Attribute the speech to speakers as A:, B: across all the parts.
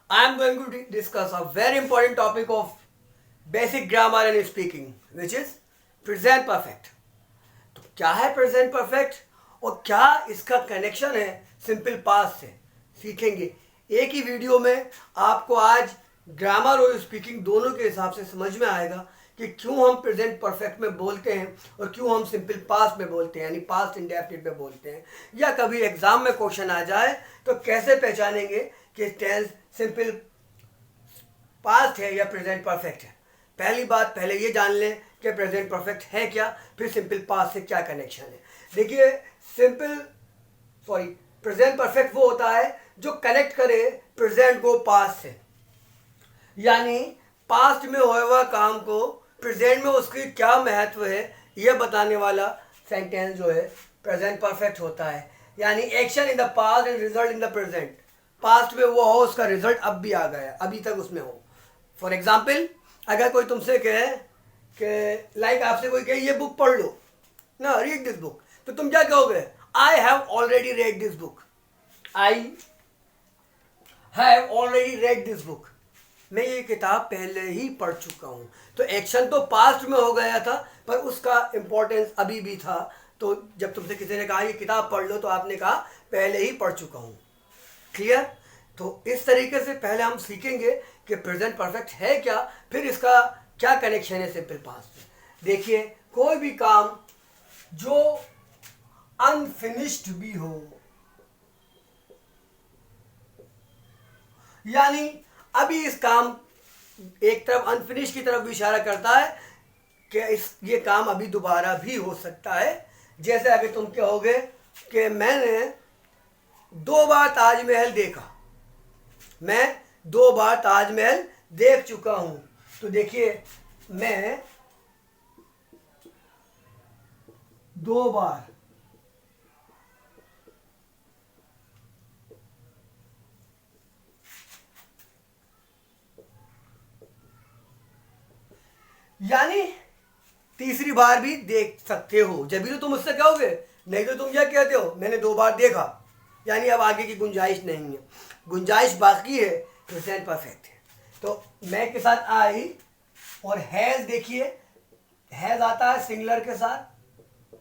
A: I am going to discuss a very important topic of basic grammar and speaking, which is present perfect. तो क्या है present perfect और क्या इसका connection है सिंपल पास्ट से, सीखेंगे एक ही वीडियो में। आपको आज ग्रामर और स्पीकिंग दोनों के हिसाब से समझ में आएगा कि क्यों हम प्रेजेंट परफेक्ट में बोलते हैं और क्यों हम सिंपल पास्ट में बोलते हैं, यानी पास्ट इंडेफिनिट में बोलते हैं। या कभी एग्जाम में क्वेश्चन आ जाए तो कैसे पहचानेंगे कि टेंस सिंपल पास्ट है या प्रेजेंट परफेक्ट है। पहली बात, पहले ये जान लें कि प्रेजेंट परफेक्ट है क्या, फिर सिंपल पास्ट से क्या कनेक्शन है। देखिए प्रेजेंट परफेक्ट वो होता है जो कनेक्ट करे प्रेजेंट को पास्ट से, यानी पास्ट में हुआ हुआ काम को प्रेजेंट में उसकी क्या महत्व है यह बताने वाला सेंटेंस जो है प्रेजेंट परफेक्ट होता है। यानी action in the past and result in the present, past में वो हो, उसका रिजल्ट अब भी आ गया, अभी तक उसमें हो। फॉर एग्जाम्पल, अगर कोई तुमसे कहे कि लाइक आपसे कोई कहे ये बुक पढ़ लो ना, रीड दिस बुक, तो तुम क्या कहोगे? I have already read this book. I have already read this book, मैं ये किताब पहले ही पढ़ चुका हूँ। तो एक्शन तो पास्ट में हो गया था पर उसका इंपॉर्टेंस अभी भी था। तो जब तुमसे किसी ने कहा ये किताब पढ़ लो तो आपने कहा पहले ही पढ़ चुका हूँ। क्लियर? तो इस तरीके से पहले हम सीखेंगे कि प्रेजेंट परफेक्ट है क्या, फिर इसका क्या कनेक्शन है सिंपल पास्ट में। देखिए, कोई भी काम जो अनफिनिश्ड भी हो, यानी अभी इस काम एक तरफ अनफिनिश की तरफ भी इशारा करता है कि ये काम अभी दोबारा भी हो सकता है। जैसे अगर तुम कहोगे कि मैंने 2 बार ताजमहल देखा, मैं 2 बार ताजमहल देख चुका हूं, तो देखिए मैं 2 बार, यानी तीसरी बार भी देख सकते हो। जब भी तो तुम उससे कहोगे, नहीं तो तुम क्या कहते हो? मैंने 2 बार देखा, यानी अब आगे की गुंजाइश नहीं है, गुंजाइश बाकी है, प्रेजेंट परफेक्ट है। तो मैं के साथ आई और हैज, देखिए हैज आता है सिंगुलर के साथ,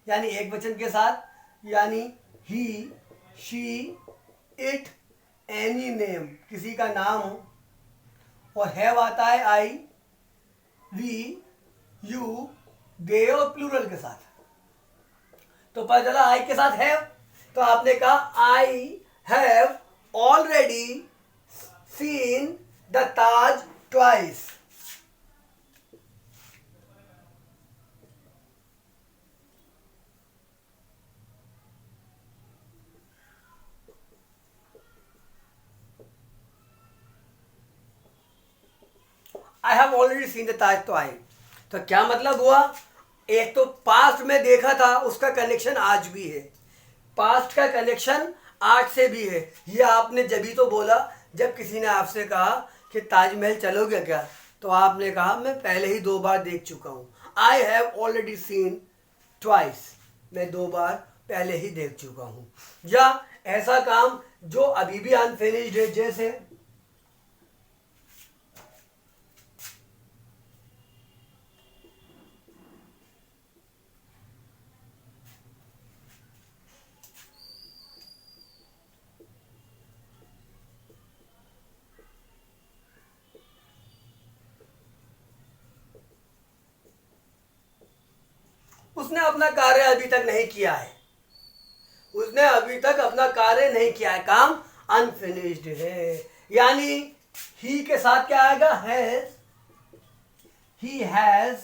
A: यानी एक वचन के साथ, यानी ही, शी, इट, एनी नेम, किसी का नाम हो। और हैव आता है आई, वी, यू, दे और प्लूरल के साथ। तो पता चला आई के साथ हैव, तो आपने कहा I have already seen the Taj twice. I have already seen the Taj twice, तो क्या मतलब हुआ? एक तो पास्ट में देखा था, उसका कनेक्शन आज भी है, पास्ट का कनेक्शन आज से भी है। ये आपने जभी तो बोला जब किसी ने आपसे कहा कि ताजमहल चलोगे क्या, तो आपने कहा मैं पहले ही 2 बार देख चुका हूँ। I have already seen twice, मैं 2 बार पहले ही देख चुका हूँ। या ऐसा काम जो अभी भी अनफिनिश्ड है, जैसे उसने अपना कार्य अभी तक नहीं किया है, उसने अभी तक अपना कार्य नहीं किया है, काम अनफिनिश्ड है। यानी ही के साथ क्या आएगा? हैज, ही हैज,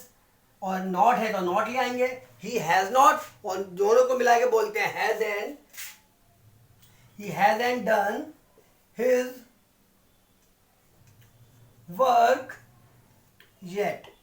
A: और नॉट है तो नॉट ले आएंगे, ही हैज नॉट, और दोनों को मिला के बोलते हैं has and, he has and done his work yet.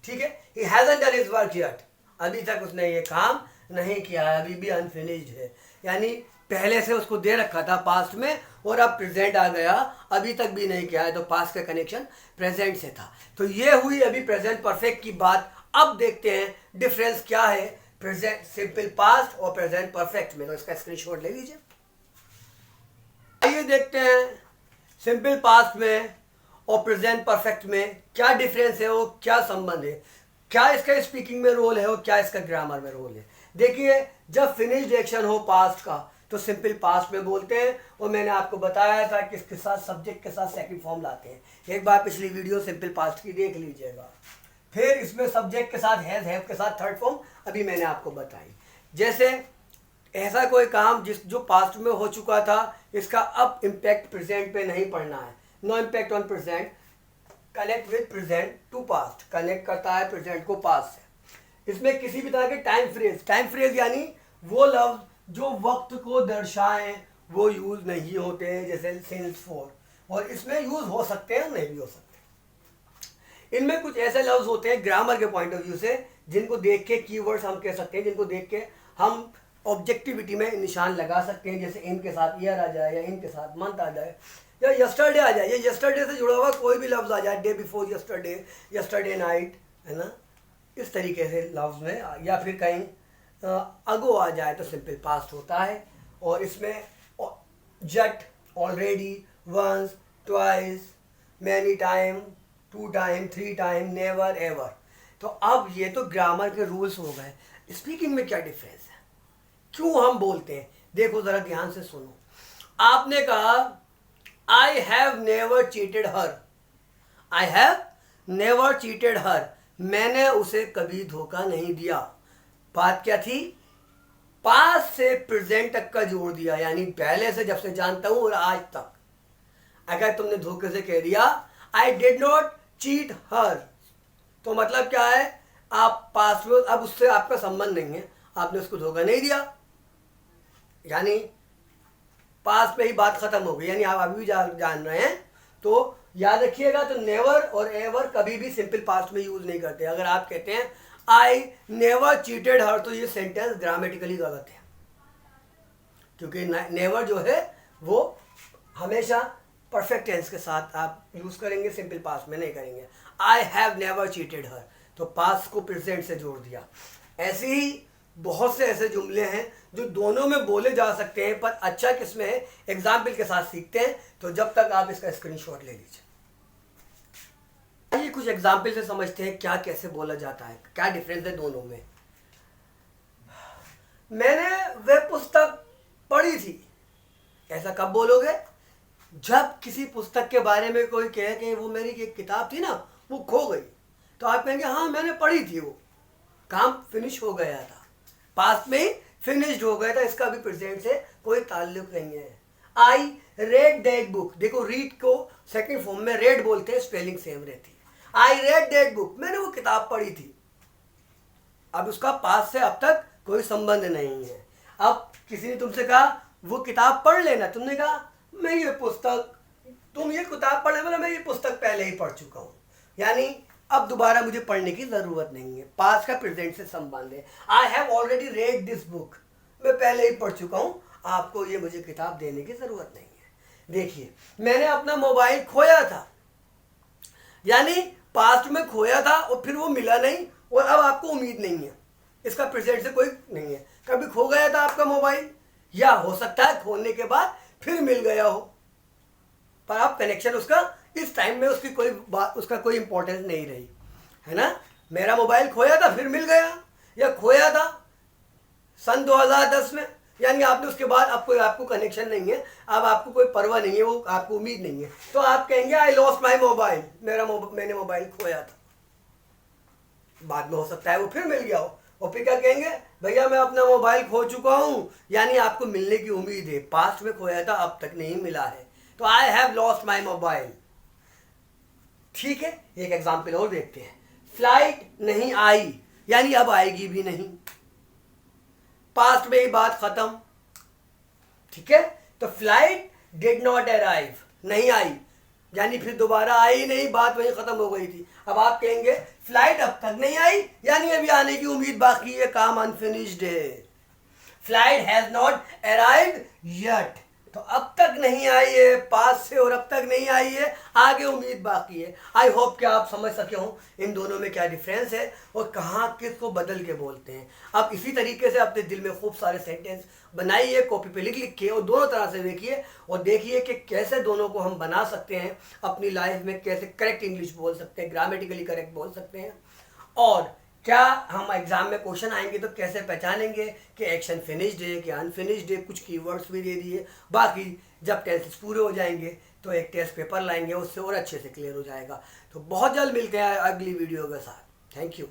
A: ठीक है, he hasn't done his work yet, अभी तक उसने ये काम नहीं किया है, अभी भी अनफिनिश्ड है। यानी पहले से उसको दे रखा था पास्ट में और अब प्रेजेंट आ गया, अभी तक भी नहीं किया है, तो पास्ट का कनेक्शन प्रेजेंट से था। तो ये हुई अभी प्रेजेंट परफेक्ट की बात। अब देखते हैं डिफरेंस क्या है प्रेजेंट सिंपल पास्ट और प्रेजेंट परफेक्ट में। तो इसका स्क्रीनशॉट ले लीजिए। आइए देखते हैं सिंपल पास्ट में और प्रेजेंट परफेक्ट में क्या डिफरेंस है, वो क्या संबंध है, क्या इसका स्पीकिंग में रोल है और क्या इसका ग्रामर में रोल है। देखिए, जब फिनिश्ड एक्शन हो पास्ट का तो सिंपल पास्ट में बोलते हैं, और मैंने आपको बताया था कि इसके साथ सब्जेक्ट के साथ सेकंड फॉर्म लाते हैं। एक बार पिछली वीडियो सिंपल पास्ट की देख लीजिएगा। फिर इसमें सब्जेक्ट के साथ हैव के साथ थर्ड फॉर्म अभी मैंने आपको बताई। जैसे ऐसा कोई काम जो पास्ट में हो चुका था, इसका अब इम्पैक्ट प्रेजेंट पे नहीं पड़ना है। No impact on present, connect with present to past, connect करता है प्रेजेंट को पास्ट से। इसमें किसी भी तरह के टाइम फ्रेज यानी वो लफ्ज जो वक्त को दर्शाएं वो यूज नहीं होते हैं, जैसे सिंस फॉर, और इसमें यूज हो सकते हैं नहीं भी हो सकते। इनमें कुछ ऐसे लफ्ज होते हैं ग्रामर के पॉइंट ऑफ व्यू से जिनको देख के कीवर्ड्स हम कह सकते हैं, जिनको देख के हम ऑब्जेक्टिविटी में निशान लगा सकते हैं। जैसे इन के साथ ईयर आ जाए, या इन के साथ मंथ आ जाए, या यस्टरडे आ जाए। ये यस्टरडे से जुड़ा हुआ कोई भी लफ्ज आ जाए, day before yesterday, yesterday night, है ना, इस तरीके से लफ्ज में, या फिर कहीं अगो आ जाए तो सिंपल पास्ट होता है। और इसमें जट, already, once, twice, many time, two time, three time, never, ever. तो अब ये तो ग्रामर के रूल्स हो गए। स्पीकिंग में क्या डिफरेंस है, क्यों हम बोलते हैं, देखो जरा ध्यान से सुनो। आपने कहा I have never cheated her, I have never cheated her, मैंने उसे कभी धोखा नहीं दिया। बात क्या थी, पास्ट से प्रेजेंट तक का जोड़ दिया, यानी पहले से, जब से जानता हूं और आज तक। अगर तुमने धोखे से कह दिया आई डिड नॉट चीट हर, तो मतलब क्या है, आप पास्ट में, अब उससे आपका संबंध नहीं है, आपने उसको धोखा नहीं दिया, यानी पास्ट में ही बात खत्म हो गई, यानी आप अभी भी जान रहे हैं। तो याद रखिएगा, तो नेवर और एवर कभी भी सिंपल पास्ट में यूज नहीं करते। अगर आप कहते हैं आई नेवर चीटेड हर, तो ये सेंटेंस ग्रामेटिकली गलत है, क्योंकि नेवर जो है वो हमेशा परफेक्ट टेंस के साथ आप यूज करेंगे, सिंपल पास्ट में नहीं करेंगे। आई हैव नेवर चीटेड हर, तो पास्ट को प्रेजेंट से जोड़ दिया। ऐसे ही बहुत से ऐसे जुमले हैं जो दोनों में बोले जा सकते हैं, पर अच्छा किसमें है, एग्जाम्पल के साथ सीखते हैं। तो जब तक आप इसका स्क्रीनशॉट ले लीजिए। आइए कुछ एग्जाम्पल से समझते हैं क्या कैसे बोला जाता है, क्या डिफरेंस है दोनों में। मैंने वह पुस्तक पढ़ी थी, ऐसा कब बोलोगे, जब किसी पुस्तक के बारे में कोई कहे कि वो मेरी एक किताब थी ना, वो खो गई, तो आप कहेंगे हाँ मैंने पढ़ी थी, वो काम फिनिश हो गया था, पास्ट में ही फिनिश्ड हो गया था, इसका भी प्रेजेंट से कोई ताल्लुक नहीं है। आई रेड दैट बुक, देखो रीड को सेकंड फॉर्म में रेड बोलते हैं, स्पेलिंग सेम रहती है। आई रेड दैट बुक, मैंने वो किताब पढ़ी थी, अब उसका पास्ट से अब तक कोई संबंध नहीं है। अब किसी ने तुमसे कहा वो किताब पढ़ लेना, तुमने कहा मैं ये पुस्तक, तुम ये किताब पढ़े, मतलब मैं ये पुस्तक पहले ही पढ़ चुका हूँ, यानी अब दोबारा मुझे पढ़ने की जरूरत नहीं है, पास्ट का प्रेजेंट से संबंध है। I have already read this book, मैं पहले ही पढ़ चुका हूँ, आपको ये मुझे किताब देने की जरूरत नहीं है। देखिए, मैंने अपना मोबाइल खोया था, यानी पास्ट में खोया था और फिर वो मिला नहीं और अब आपको उम्मीद नहीं है, इसका प्रेजेंट से कोई नहीं है। कभी खो गया था आपका मोबाइल, या हो सकता है खोने के बाद फिर मिल गया हो, पर आप कनेक्शन उसका इस टाइम में उसकी कोई बात, उसका कोई इंपॉर्टेंस नहीं रही, है ना। मेरा मोबाइल खोया था फिर मिल गया, या खोया था सन 2010 में, यानी आपने उसके बाद अब कोई आपको कनेक्शन नहीं है, अब आपको कोई परवाह नहीं है, वो आपको उम्मीद नहीं है, तो आप कहेंगे आई लॉस्ट माई मोबाइल, मैंने मोबाइल खोया था। बाद में हो सकता है वो फिर मिल गया हो, और फिर क्या कहेंगे, भैया मैं अपना मोबाइल खो चुका हूं, यानी आपको मिलने की उम्मीद है, पास्ट में खोया था अब तक नहीं मिला है, तो I have lost my mobile. ठीक है, एक एग्जाम्पल और देखते हैं। फ्लाइट नहीं आई, यानी अब आएगी भी नहीं, पास्ट में ही बात खत्म। ठीक है, तो फ्लाइट डिड नॉट अराइव, नहीं आई, यानी फिर दोबारा आई नहीं, बात वहीं खत्म हो गई थी। अब आप कहेंगे फ्लाइट अब तक नहीं आई, यानी अभी आने की उम्मीद बाकी है, काम अनफिनिश्ड है। Flight has not arrived yet, तो अब तक नहीं आई है पास से और अब तक नहीं आई है, आगे उम्मीद बाकी है। आई होप कि आप समझ सके हो इन दोनों में क्या डिफरेंस है और कहाँ किसको बदल के बोलते हैं। आप इसी तरीके से अपने दिल में खूब सारे सेंटेंस बनाइए, कॉपी पे लिख लिख के, और दोनों तरह से देखिए और देखिए कि कैसे दोनों को हम बना सकते हैं अपनी लाइफ में, कैसे करेक्ट इंग्लिश बोल सकते हैं, ग्रामेटिकली करेक्ट बोल सकते हैं, और क्या हम एग्जाम में क्वेश्चन आएंगे तो कैसे पहचानेंगे कि एक्शन फिनिश्ड है कि अनफिनिश्ड है। कुछ कीवर्ड्स भी दे दिए। बाकी जब टेंसेस पूरे हो जाएंगे तो एक टेस्ट पेपर लाएंगे, उससे और अच्छे से क्लियर हो जाएगा। तो बहुत जल्द मिलते हैं अगली वीडियो के साथ। Thank you.